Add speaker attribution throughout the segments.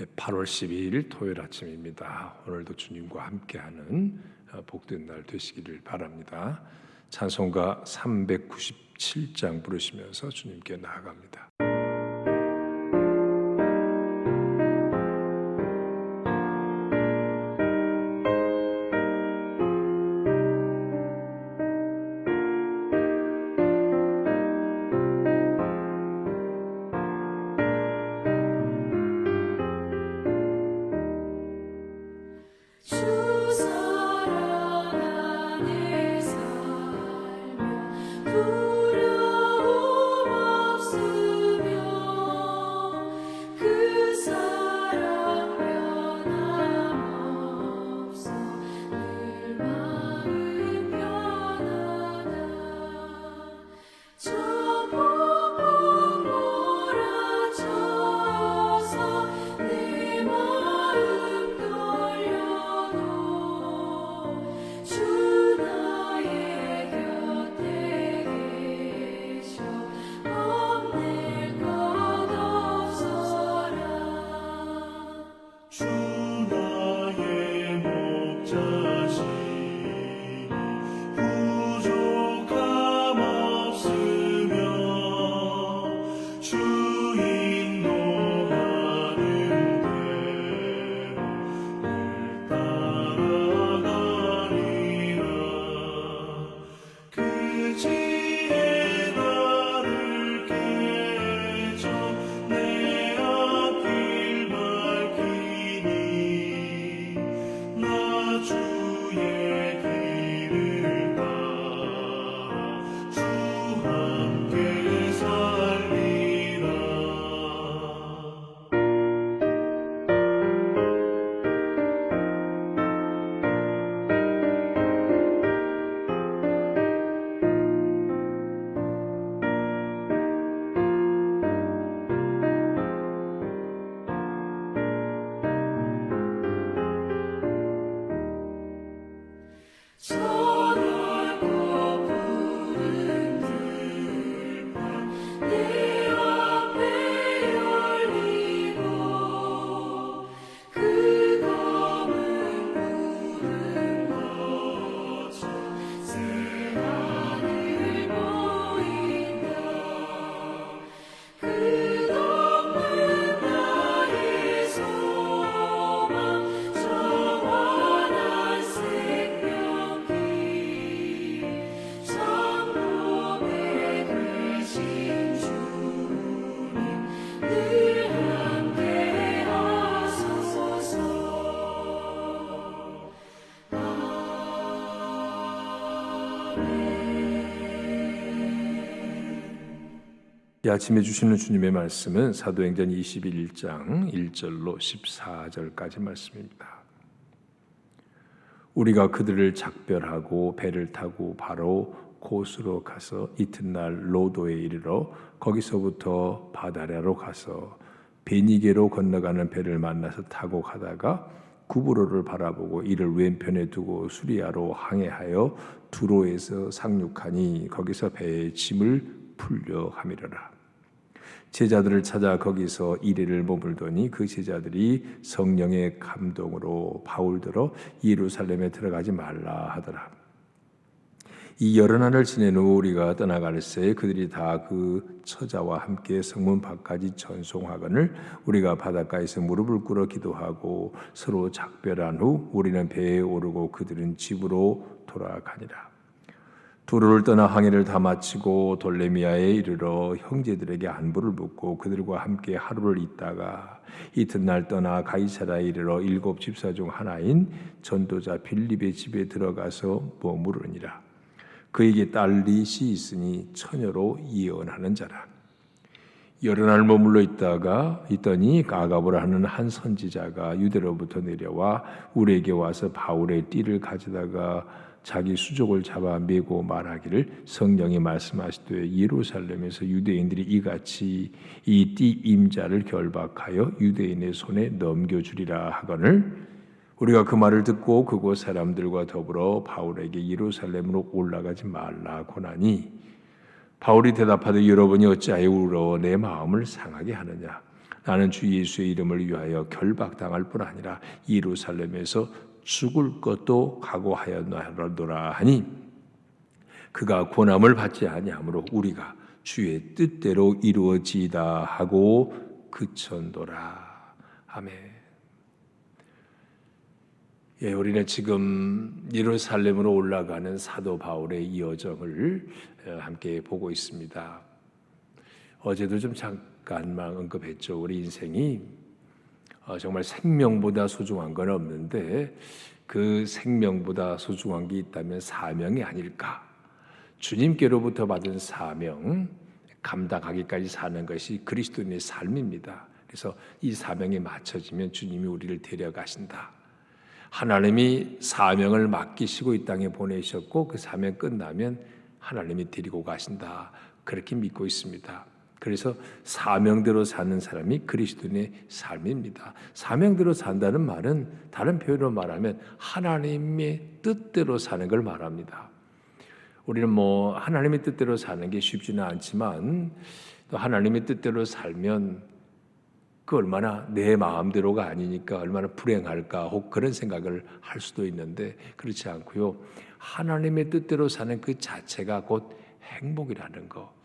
Speaker 1: 8월 12일 토요일 아침입니다. 오늘도 주님과 함께하는 복된 날 되시기를 바랍니다. 찬송가 397장 부르시면서 주님께 나아갑니다. 이 아침에 주시는 주님의 말씀은 사도행전 21장 1절로 14절까지 말씀입니다. 우리가 그들을 작별하고 배를 타고 바로 고스로 가서 이튿날 로도에 이르러 거기서부터 바다라로 가서 베니게로 건너가는 배를 만나서 타고 가다가 구브로를 바라보고 이를 왼편에 두고 수리아로 항해하여 두로에서 상륙하니 거기서 배의 짐을 풀려 함이러라. 제자들을 찾아 거기서 이래를 머물더니 그 제자들이 성령의 감동으로 바울더러 예루살렘에 들어가지 말라 하더라. 이 여러 날을 지낸 후 우리가 떠나갈새 그들이 다 그 처자와 함께 성문 밖까지 전송하거늘 우리가 바닷가에서 무릎을 꿇어 기도하고 서로 작별한 후 우리는 배에 오르고 그들은 집으로 돌아가니라. 두로를 떠나 항해를 다 마치고 돌레미아에 이르러 형제들에게 안부를 묻고 그들과 함께 하루를 있다가 이튿날 떠나 가이사라에 이르러 7 집사 중 하나인 전도자 빌립의 집에 들어가서 머무르니라. 그에게 딸 릿이 있으니 처녀로 예언하는 자라. 여러 날 머물러 있더니 가가보라 하는 한 선지자가 유대로부터 내려와 우리에게 와서 바울의 띠를 가져다가 자기 수족을 잡아 메고 말하기를 성령이 말씀하시되 예루살렘에서 유대인들이 이같이 이 띠 임자를 결박하여 유대인의 손에 넘겨주리라 하거늘 우리가 그 말을 듣고 그곳 사람들과 더불어 바울에게 예루살렘으로 올라가지 말라 고나니 바울이 대답하되 여러분이 어찌하여 울어 내 마음을 상하게 하느냐 나는 주 예수의 이름을 위하여 결박당할 뿐 아니라 예루살렘에서 죽을 것도 각오하였노라 하니 그가 고난을 받지 아니하므로 우리가 주의 뜻대로 이루어지이다 하고 그쳤노라. 아멘. 예, 우리는 지금 예루살렘으로 올라가는 사도 바울의 이 여정을 함께 보고 있습니다. 어제도 좀 잠깐만 언급했죠. 우리 인생이 정말 생명보다 소중한 건 없는데 그 생명보다 소중한 게 있다면 사명이 아닐까. 주님께로부터 받은 사명, 감당하기까지 사는 것이 그리스도인의 삶입니다. 그래서 이 사명에 맞춰지면 주님이 우리를 데려가신다. 하나님이 사명을 맡기시고 이 땅에 보내셨고 그 사명 끝나면 하나님이 데리고 가신다. 그렇게 믿고 있습니다. 그래서 사명대로 사는 사람이 그리스도인의 삶입니다. 사명대로 산다는 말은 다른 표현으로 말하면 하나님의 뜻대로 사는 걸 말합니다. 우리는 하나님의 뜻대로 사는 게 쉽지는 않지만 또 하나님의 뜻대로 살면 그 얼마나 내 마음대로가 아니니까 얼마나 불행할까 혹 그런 생각을 할 수도 있는데 그렇지 않고요. 하나님의 뜻대로 사는 그 자체가 곧 행복이라는 거.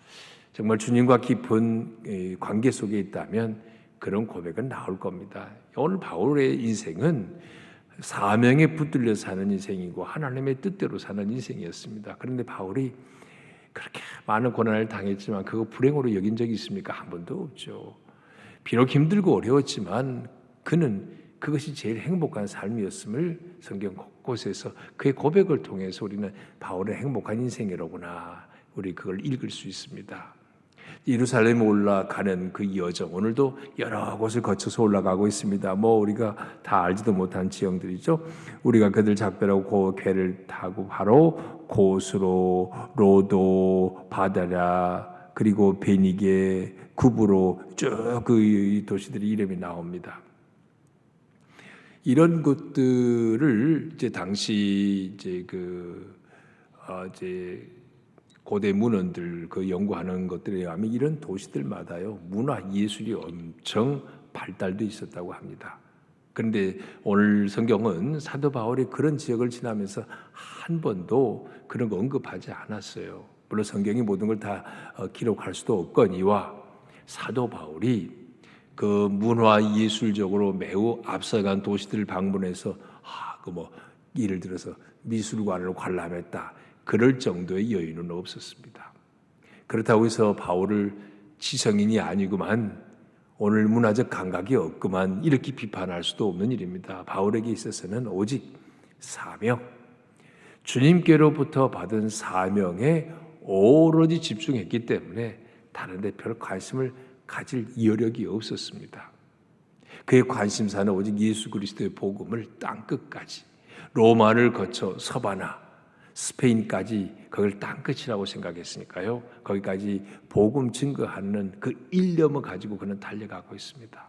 Speaker 1: 정말 주님과 깊은 관계 속에 있다면 그런 고백은 나올 겁니다. 오늘 바울의 인생은 사명에 붙들려 사는 인생이고 하나님의 뜻대로 사는 인생이었습니다. 그런데 바울이 그렇게 많은 고난을 당했지만 그거 불행으로 여긴 적이 있습니까? 한 번도 없죠. 비록 힘들고 어려웠지만 그는 그것이 제일 행복한 삶이었음을 성경 곳곳에서 그의 고백을 통해서 우리는 바울의 행복한 인생이로구나 우리 그걸 읽을 수 있습니다. 예루살렘에 올라가는 그 여정 오늘도 여러 곳을 거쳐서 올라가고 있습니다. 우리가 다 알지도 못한 지형들이죠. 우리가 그들 작별하고 그 배를 타고 바로 고스로, 로도, 바다랴 그리고 베니게, 구브로 쭉 그 도시들의 이름이 나옵니다. 이런 곳들을 이제 당시 이제 고대 문헌들 그 연구하는 것들에 의하면 이런 도시들마다요 문화 예술이 엄청 발달돼 있었다고 합니다. 그런데 오늘 성경은 사도 바울이 그런 지역을 지나면서 한 번도 그런 거 언급하지 않았어요. 물론 성경이 모든 걸 다 기록할 수도 없거니와 사도 바울이 그 문화 예술적으로 매우 앞서간 도시들을 방문해서 예를 들어서 미술관을 관람했다. 그럴 정도의 여유는 없었습니다. 그렇다고 해서 바울을 지성인이 아니구만 오늘 문화적 감각이 없구만 이렇게 비판할 수도 없는 일입니다. 바울에게 있어서는 오직 사명, 주님께로부터 받은 사명에 오로지 집중했기 때문에 다른 데 별 관심을 가질 여력이 없었습니다. 그의 관심사는 오직 예수 그리스도의 복음을 땅끝까지 로마를 거쳐 서바나 스페인까지 그걸 땅끝이라고 생각했으니까요. 거기까지 복음 증거하는 그 일념을 가지고 그는 달려가고 있습니다.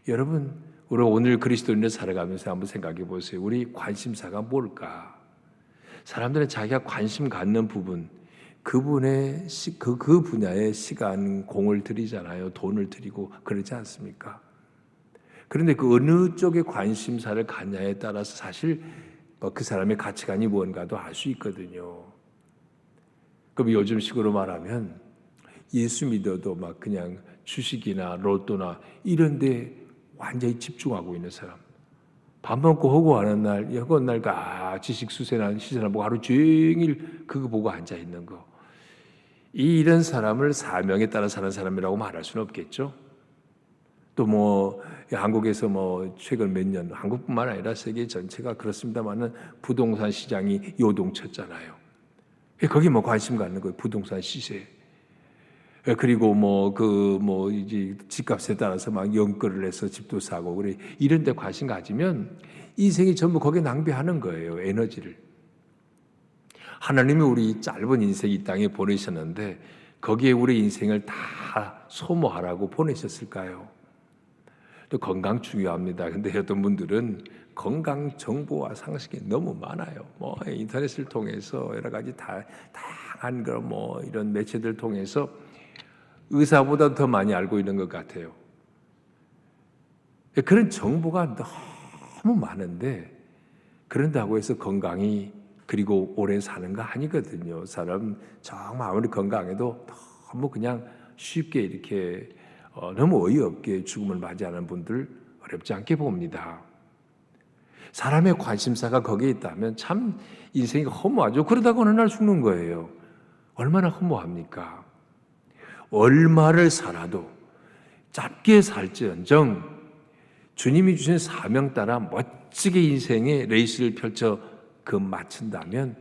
Speaker 1: 여러분, 우리 오늘 그리스도인을 살아가면서 한번 생각해 보세요. 우리 관심사가 뭘까? 사람들은 자기가 관심 갖는 부분, 그 분야에 시간, 공을 들이잖아요. 돈을 들이고 그러지 않습니까? 그런데 그 어느 쪽에 관심사를 갖냐에 따라서 사실 그 사람의 가치관이 뭔가도 알 수 있거든요. 그럼 요즘식으로 말하면 예수 믿어도 막 그냥 주식이나 로또나 이런 데 완전히 집중하고 있는 사람. 밥 먹고 허구하는 날, 허구한 날 지식 수세나 시세나 보고 하루 종일 그거 보고 앉아 있는 거. 이런 사람을 사명에 따라 사는 사람이라고 말할 수는 없겠죠. 또 한국에서 최근 몇 년 한국뿐만 아니라 세계 전체가 그렇습니다만은 부동산 시장이 요동쳤잖아요. 거기 관심 갖는 거예요. 부동산 시세. 그리고 이제 집값에 따라서 막 연끌을 해서 집도 사고 그래 이런 데 관심 가지면 인생이 전부 거기에 낭비하는 거예요. 에너지를. 하나님이 우리 짧은 인생 이 땅에 보내셨는데 거기에 우리 인생을 다 소모하라고 보내셨을까요? 또 건강 중요합니다. 근데 어떤 분들은 건강 정보와 상식이 너무 많아요. 인터넷을 통해서 여러 가지 다양한 이런 매체들 통해서 의사보다 더 많이 알고 있는 것 같아요. 그런 정보가 너무 많은데 그런다고 해서 건강이 그리고 오래 사는 거 아니거든요. 사람 정말 아무리 건강해도 너무 그냥 쉽게 이렇게 너무 어이없게 죽음을 맞이하는 분들 어렵지 않게 봅니다. 사람의 관심사가 거기에 있다면 참 인생이 허무하죠. 그러다가 어느 날 죽는 거예요. 얼마나 허무합니까? 얼마를 살아도 짧게 살지언정 주님이 주신 사명 따라 멋지게 인생의 레이스를 펼쳐 마친다면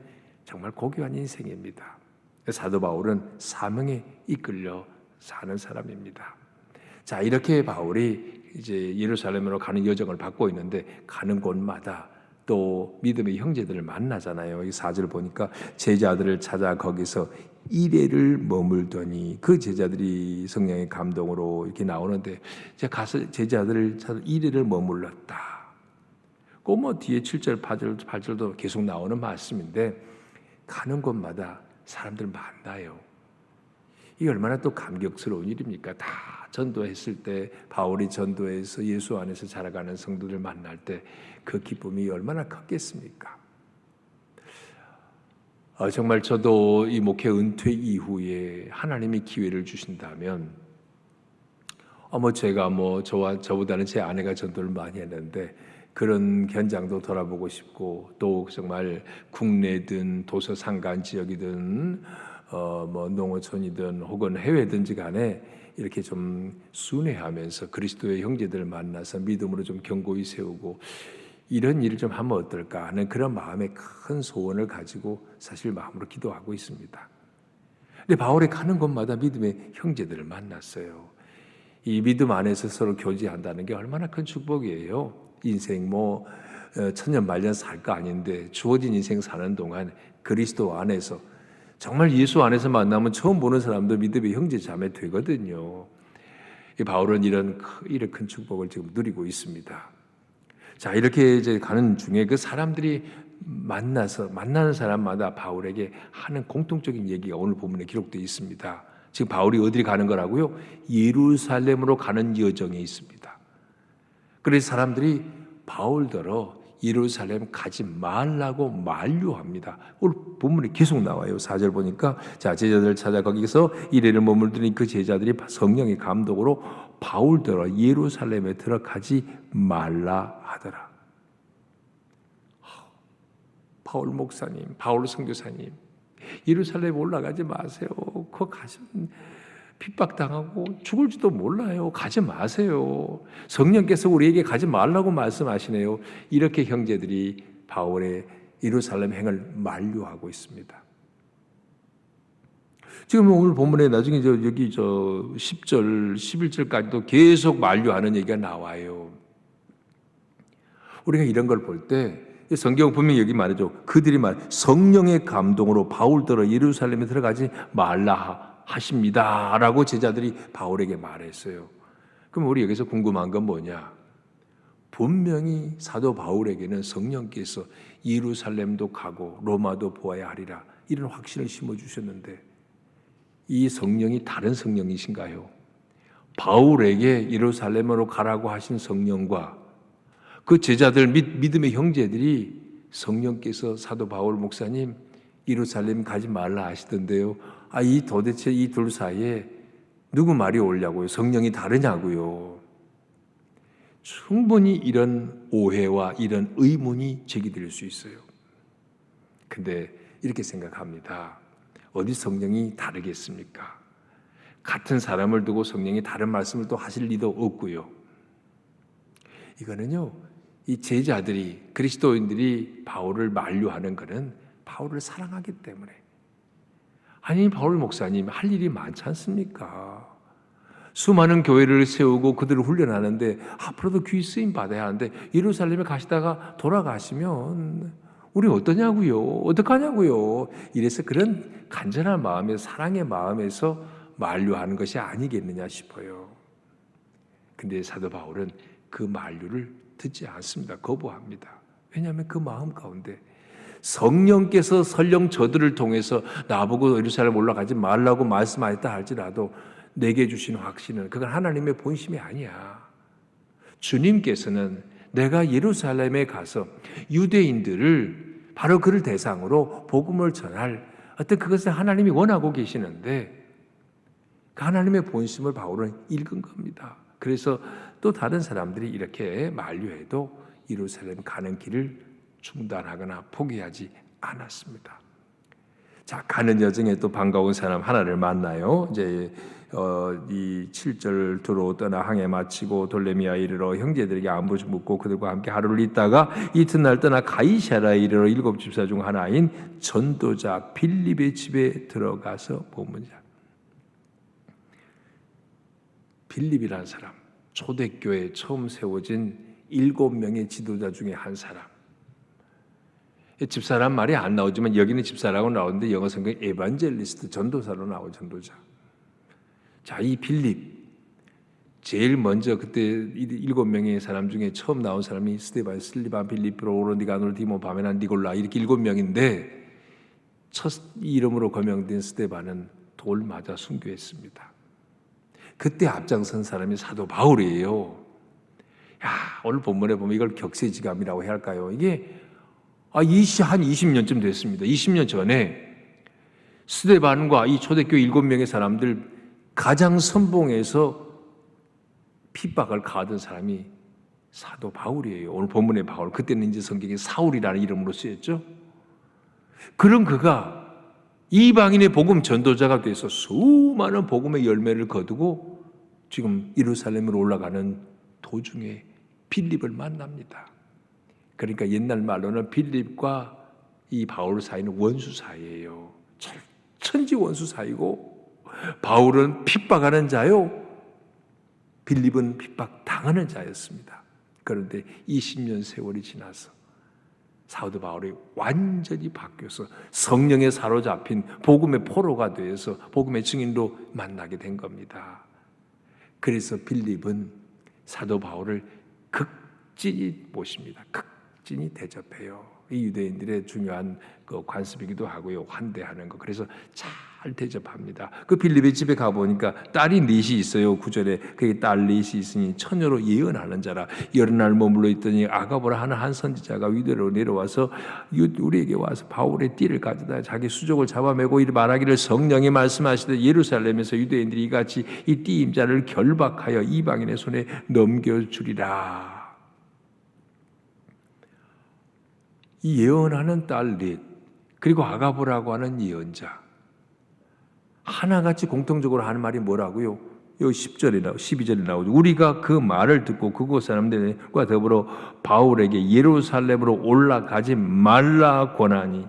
Speaker 1: 정말 고귀한 인생입니다. 사도 바울은 사명에 이끌려 사는 사람입니다. 자, 이렇게 바울이 이제 예루살렘으로 가는 여정을 받고 있는데 가는 곳마다 또 믿음의 형제들을 만나잖아요. 이 4절 보니까 제자들을 찾아 거기서 이레를 머물더니 그 제자들이 성령의 감동으로 이렇게 나오는데 제가 가서 제자들을 찾아 이레를 머물렀다. 뭐 뒤에 7절, 8절도 계속 나오는 말씀인데 가는 곳마다 사람들 만나요. 이게 얼마나 또 감격스러운 일입니까? 다 전도했을 때 바울이 전도해서 예수 안에서 자라가는 성도들 만날 때 그 기쁨이 얼마나 컸겠습니까? 정말 저도 이 목회 은퇴 이후에 하나님이 기회를 주신다면 제가 저보다는 제 아내가 전도를 많이 했는데 그런 현장도 돌아보고 싶고 또 정말 국내든 도서 상간 지역이든 농어촌이든 혹은 해외든지 간에 이렇게 좀 순회하면서 그리스도의 형제들을 만나서 믿음으로 좀 견고히 세우고 이런 일을 좀 하면 어떨까 하는 그런 마음의 큰 소원을 가지고 사실 마음으로 기도하고 있습니다. 근데 바울이 가는 곳마다 믿음의 형제들을 만났어요. 이 믿음 안에서 서로 교제한다는 게 얼마나 큰 축복이에요. 인생 천년 만년 살 거 아닌데 주어진 인생 사는 동안 그리스도 안에서 정말 예수 안에서 만나면 처음 보는 사람도 믿음의 형제 자매 되거든요. 이 바울은 이런 큰 축복을 지금 누리고 있습니다. 자, 이렇게 이제 가는 중에 그 사람들이 만나는 사람마다 바울에게 하는 공통적인 얘기가 오늘 본문에 기록되어 있습니다. 지금 바울이 어디를 가는 거라고요? 예루살렘으로 가는 여정에 있습니다. 그래서 사람들이 바울더러 예루살렘 가지 말라고 만류합니다. 오늘 본문에 계속 나와요. 4절 보니까 자, 제자들을 찾아 거기서 이레를 머물더니 그 제자들이 성령의 감독으로 바울더러 예루살렘에 들어가지 말라 하더라. 바울 목사님, 바울 선교사님, 예루살렘 올라가지 마세요. 그거 가시면 핍박당하고 죽을지도 몰라요. 가지 마세요. 성령께서 우리에게 가지 말라고 말씀하시네요. 이렇게 형제들이 바울의 예루살렘 행을 만류하고 있습니다. 지금 오늘 본문에 나중에 여기 10절, 11절까지도 계속 만류하는 얘기가 나와요. 우리가 이런 걸 볼 때 성경 분명히 여기 말이죠. 그들이 성령의 감동으로 바울더러 예루살렘에 들어가지 말라 하십니다 라고 제자들이 바울에게 말했어요. 그럼 우리 여기서 궁금한 건 뭐냐? 분명히 사도 바울에게는 성령께서 예루살렘도 가고 로마도 보아야 하리라 이런 확신을 심어주셨는데 이 성령이 다른 성령이신가요? 바울에게 예루살렘으로 가라고 하신 성령과 그 제자들 믿음의 형제들이 성령께서 사도 바울 목사님 예루살렘 가지 말라 하시던데요. 도대체 이 둘 사이에 누구 말이 옳냐고요? 성령이 다르냐고요? 충분히 이런 오해와 이런 의문이 제기될 수 있어요. 근데 이렇게 생각합니다. 어디 성령이 다르겠습니까? 같은 사람을 두고 성령이 다른 말씀을 또 하실 리도 없고요. 이거는요, 이 제자들이 그리스도인들이 바울을 만류하는 것은 바울을 사랑하기 때문에. 아니 바울 목사님 할 일이 많지 않습니까? 수많은 교회를 세우고 그들을 훈련하는데 앞으로도 귀 쓰임 받아야 하는데 예루살렘에 가시다가 돌아가시면 우리 어떠냐고요? 어떡하냐고요? 이래서 그런 간절한 마음에서 사랑의 마음에서 만류하는 것이 아니겠느냐 싶어요. 근데 사도 바울은 그 만류를 듣지 않습니다. 거부합니다. 왜냐하면 그 마음 가운데 성령께서 설령 저들을 통해서 나보고 예루살렘 올라가지 말라고 말씀하였다 할지라도 내게 주신 확신은 그건 하나님의 본심이 아니야. 주님께서는 내가 예루살렘에 가서 유대인들을 바로 그를 대상으로 복음을 전할 어떤 그것을 하나님이 원하고 계시는데 그 하나님의 본심을 바울은 읽은 겁니다. 그래서 또 다른 사람들이 이렇게 만류해도 예루살렘 가는 길을 중단하거나 포기하지 않았습니다. 자, 가는 여정에 또 반가운 사람 하나를 만나요. 이제 이 7절 두로 떠나 항해 마치고 돌레미아에 이르러 형제들에게 안부 묻고 그들과 함께 하루를 있다가 이튿날 떠나 가이사라에 이르러 7 집사 중 하나인 전도자 빌립의 집에 들어가서 본문이야. 빌립이라는 사람, 초대교회 처음 세워진 7명의 지도자 중에 한 사람. 집사란 말이 안 나오지만 여기는 집사라고 나오는데 영어 성경 에반젤리스트, 전도사로 나오고 전도자. 자, 이 빌립 제일 먼저 그때 7명의 사람 중에 처음 나온 사람이 스데반, 슬리반, 빌립, 프로오로, 니가노르, 디모, 바메난, 니골라 이렇게 7명인데 첫 이름으로 거명된 스데반은 돌 맞아 순교했습니다. 그때 앞장선 사람이 사도 바울이에요. 야, 오늘 본문에 보면 이걸 격세지감이라고 해야 할까요? 이게 한 20년쯤 됐습니다. 20년 전에 스데반과 이 초대교회 7명의 사람들 가장 선봉에서 핍박을 가하던 사람이 사도 바울이에요. 오늘 본문의 바울. 그때는 이제 성경에 사울이라는 이름으로 쓰였죠. 그런 그가 이방인의 복음 전도자가 돼서 수많은 복음의 열매를 거두고 지금 예루살렘으로 올라가는 도중에 빌립을 만납니다. 그러니까 옛날 말로는 빌립과 이 바울 사이는 원수 사이예요. 천지 원수 사이고 바울은 핍박하는 자요, 빌립은 핍박당하는 자였습니다. 그런데 20년 세월이 지나서 사도 바울이 완전히 바뀌어서 성령에 사로잡힌 복음의 포로가 되어서 복음의 증인로 만나게 된 겁니다. 그래서 빌립은 사도 바울을 극진히 모십니다. 극진히 대접해요. 이 유대인들의 중요한 그 관습이기도 하고요. 환대하는 거. 그래서 잘 대접합니다. 그 빌립의 집에 가보니까 딸이 넷이 있어요. 9절에 그게 딸 넷이 있으니 처녀로 예언하는 자라. 여러 날 머물러 있더니 아가보라 하는 한 선지자가 위대로 내려와서 우리에게 와서 바울의 띠를 가져다 자기 수족을 잡아매고 이를 말하기를 성령이 말씀하시되 예루살렘에서 유대인들이 이같이 이 띠 임자를 결박하여 이방인의 손에 넘겨주리라. 이 예언하는 딸 넷, 그리고 아가보라고 하는 예언자 하나같이 공통적으로 하는 말이 뭐라고요? 여기 10절에 12절에 나오죠. 우리가 그 말을 듣고 그곳 사람들과 더불어 바울에게 예루살렘으로 올라가지 말라 권하니,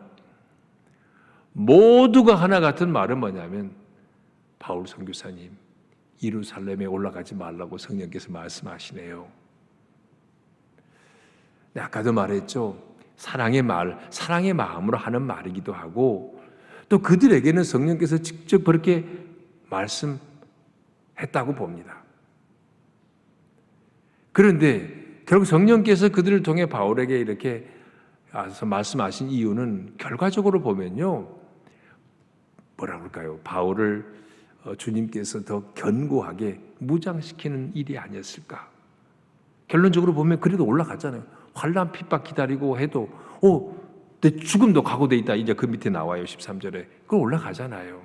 Speaker 1: 모두가 하나 같은 말은 뭐냐면 바울 선교사님 예루살렘에 올라가지 말라고 성령께서 말씀하시네요. 아까도 말했죠. 사랑의 말, 사랑의 마음으로 하는 말이기도 하고 또 그들에게는 성령께서 직접 그렇게 말씀했다고 봅니다. 그런데 결국 성령께서 그들을 통해 바울에게 이렇게 말씀하신 이유는 결과적으로 보면요, 뭐라 그럴까요? 바울을 주님께서 더 견고하게 무장시키는 일이 아니었을까? 결론적으로 보면 그래도 올라갔잖아요. 환난 핍박 기다리고 해도 내 죽음도 각오돼 있다. 이제 그 밑에 나와요. 13절에. 그걸 올라가잖아요.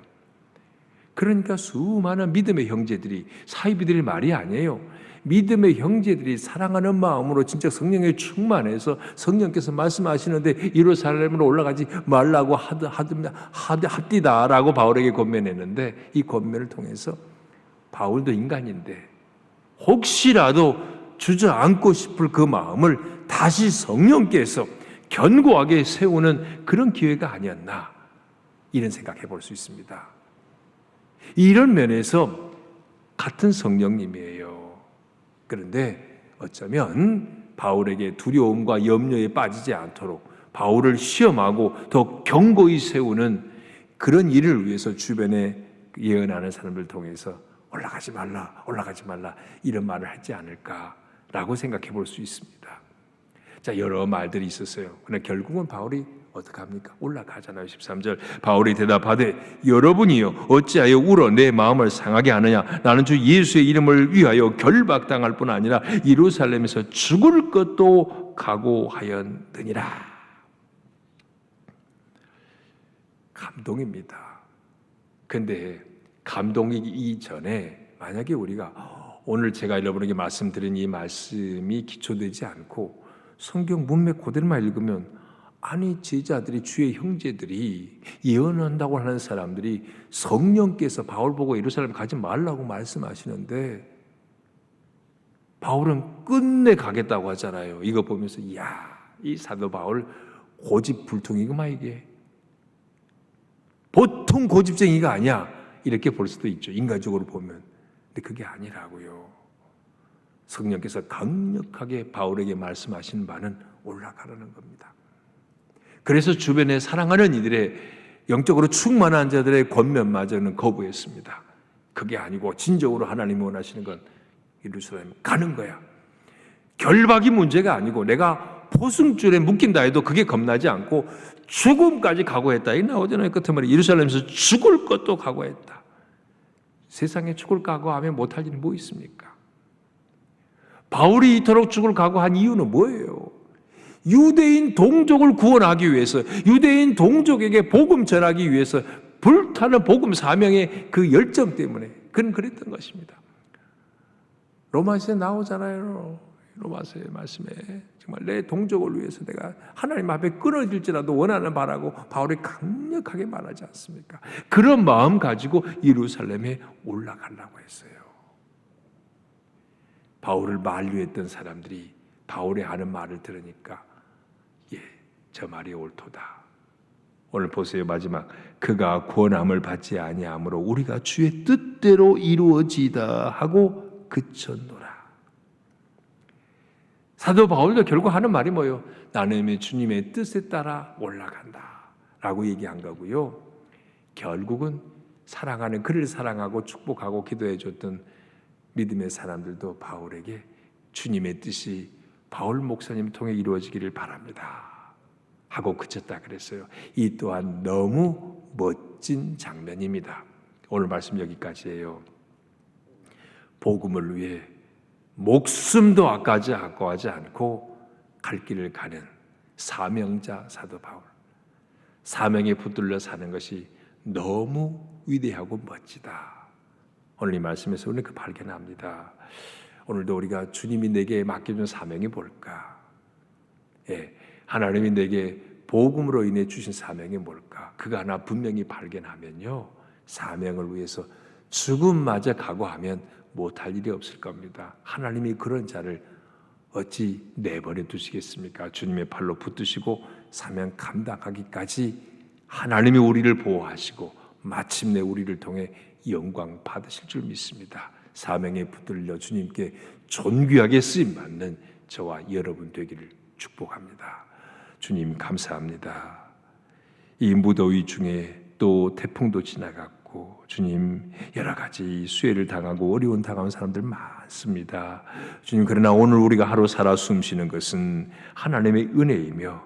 Speaker 1: 그러니까 수많은 믿음의 형제들이, 사이비들의 말이 아니에요. 믿음의 형제들이 사랑하는 마음으로 진짜 성령에 충만해서 성령께서 말씀하시는데 예루살렘으로 올라가지 말라고 합디다라고 바울에게 권면했는데, 이 권면을 통해서 바울도 인간인데 혹시라도 주저앉고 싶을 그 마음을 다시 성령께서 견고하게 세우는 그런 기회가 아니었나, 이런 생각해 볼 수 있습니다. 이런 면에서 같은 성령님이에요. 그런데 어쩌면 바울에게 두려움과 염려에 빠지지 않도록 바울을 시험하고 더 견고히 세우는 그런 일을 위해서 주변에 예언하는 사람들 통해서 올라가지 말라 이런 말을 하지 않을까라고 생각해 볼 수 있습니다. 자, 여러 말들이 있었어요. 그러나 결국은 바울이 어떡합니까? 올라가잖아요. 13절 바울이 대답하되 여러분이요 어찌하여 울어 내 마음을 상하게 하느냐. 나는 주 예수의 이름을 위하여 결박당할 뿐 아니라 예루살렘에서 죽을 것도 각오하였느니라. 감동입니다. 근데 감동이기 전에 만약에 우리가 오늘 제가 여러분에게 말씀드린 이 말씀이 기초되지 않고 성경 문맥 그대로만 읽으면 아니 제자들이 주의 형제들이 예언한다고 하는 사람들이 성령께서 바울 보고 예루살렘 가지 말라고 말씀하시는데 바울은 끝내 가겠다고 하잖아요. 이거 보면서 이야 이 사도 바울 고집불통이구만 이게. 보통 고집쟁이가 아니야 이렇게 볼 수도 있죠. 인간적으로 보면. 근데 그게 아니라고요. 성령께서 강력하게 바울에게 말씀하신 바는 올라가라는 겁니다. 그래서 주변에 사랑하는 이들의 영적으로 충만한 자들의 권면마저는 거부했습니다. 그게 아니고 진정으로 하나님이 원하시는 건 예루살렘 가는 거야. 결박이 문제가 아니고 내가 포승줄에 묶인다 해도 그게 겁나지 않고 죽음까지 각오했다. 이 나오잖아요. 끝에 말이 예루살렘에서 죽을 것도 각오했다. 세상에 죽을 각오하면 못할 일이 뭐 있습니까? 바울이 이토록 죽을 각오한 이유는 뭐예요? 유대인 동족을 구원하기 위해서, 유대인 동족에게 복음 전하기 위해서 불타는 복음 사명의 그 열정 때문에 그는 그랬던 것입니다. 로마서에 나오잖아요. 로마서의 말씀에 정말 내 동족을 위해서 내가 하나님 앞에 끊어질지라도 원하는 바라고 바울이 강력하게 말하지 않습니까? 그런 마음 가지고 예루살렘에 올라가려고 했어요. 바울을 만류했던 사람들이 바울이 하는 말을 들으니까 저 말이 옳도다. 오늘 보세요. 마지막 그가 구원함을 받지 아니하므로 우리가 주의 뜻대로 이루어지다 하고 그쳤노라. 사도 바울도 결국 하는 말이 뭐예요? 나는 주님의 뜻에 따라 올라간다 라고 얘기한 거고요. 결국은 사랑하는 그를 사랑하고 축복하고 기도해 줬던 믿음의 사람들도 바울에게 주님의 뜻이 바울 목사님 통해 이루어지기를 바랍니다 하고 그쳤다 그랬어요. 이 또한 너무 멋진 장면입니다. 오늘 말씀 여기까지예요. 복음을 위해 목숨도 아까워하지 않고 갈 길을 가는 사명자 사도 바울. 사명에 붙들려 사는 것이 너무 위대하고 멋지다. 오늘 이 말씀에서 우리는 그 발견합니다. 오늘도 우리가 주님이 내게 맡겨준 사명이 뭘까? 하나님이 내게 복음으로 인해 주신 사명이 뭘까? 그거 하나 분명히 발견하면요. 사명을 위해서 죽음마저 각오하면 못할 일이 없을 겁니다. 하나님이 그런 자를 어찌 내버려 두시겠습니까? 주님의 팔로 붙드시고 사명 감당하기까지 하나님이 우리를 보호하시고 마침내 우리를 통해 영광 받으실 줄 믿습니다. 사명에 붙들려 주님께 존귀하게 쓰임받는 저와 여러분 되기를 축복합니다. 주님 감사합니다. 이 무더위 중에 또 태풍도 지나갔고 주님 여러 가지 수해를 당하고 어려운 당한 사람들 많습니다. 주님 그러나 오늘 우리가 하루 살아 숨쉬는 것은 하나님의 은혜이며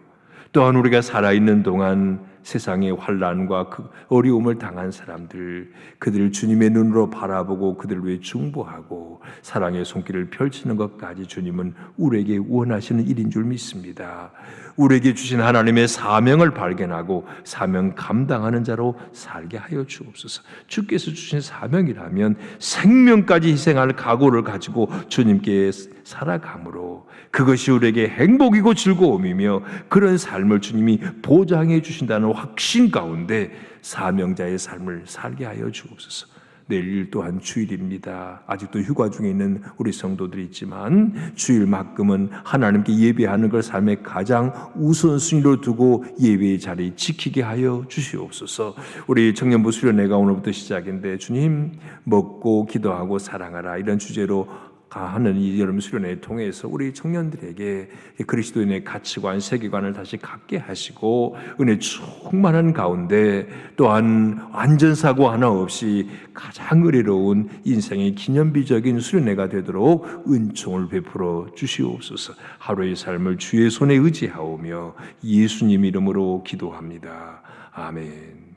Speaker 1: 또한 우리가 살아있는 동안 세상의 환난과 그 어려움을 당한 사람들 그들을 주님의 눈으로 바라보고 그들을 위해 중보하고 사랑의 손길을 펼치는 것까지 주님은 우리에게 원하시는 일인 줄 믿습니다. 우리에게 주신 하나님의 사명을 발견하고 사명 감당하는 자로 살게 하여 주옵소서. 주께서 주신 사명이라면 생명까지 희생할 각오를 가지고 주님께 살아감으로 그것이 우리에게 행복이고 즐거움이며 그런 삶을 주님이 보장해 주신다는 확신 가운데 사명자의 삶을 살게 하여 주옵소서. 내일 또한 주일입니다. 아직도 휴가 중에 있는 우리 성도들이 있지만 주일만큼은 하나님께 예배하는 걸 삶의 가장 우선순위로 두고 예배의 자리 지키게 하여 주시옵소서. 우리 청년부 수련회가 오늘부터 시작인데 주님 먹고 기도하고 사랑하라 이런 주제로 하는 이 여름 수련회 통해서 우리 청년들에게 그리스도인의 가치관, 세계관을 다시 갖게 하시고 은혜 충만한 가운데 또한 안전사고 하나 없이 가장 의리로운 인생의 기념비적인 수련회가 되도록 은총을 베풀어 주시옵소서. 하루의 삶을 주의 손에 의지하오며 예수님 이름으로 기도합니다. 아멘.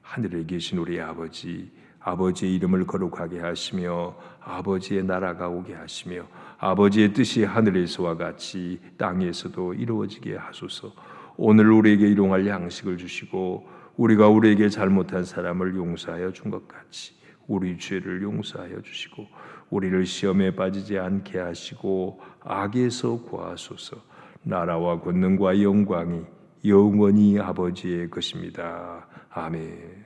Speaker 1: 하늘에 계신 우리 아버지, 아버지의 이름을 거룩하게 하시며 아버지의 나라가 오게 하시며 아버지의 뜻이 하늘에서와 같이 땅에서도 이루어지게 하소서. 오늘 우리에게 일용할 양식을 주시고 우리가 우리에게 잘못한 사람을 용서하여 준 것 같이 우리 죄를 용서하여 주시고 우리를 시험에 빠지지 않게 하시고 악에서 구하소서. 나라와 권능과 영광이 영원히 아버지의 것입니다. 아멘.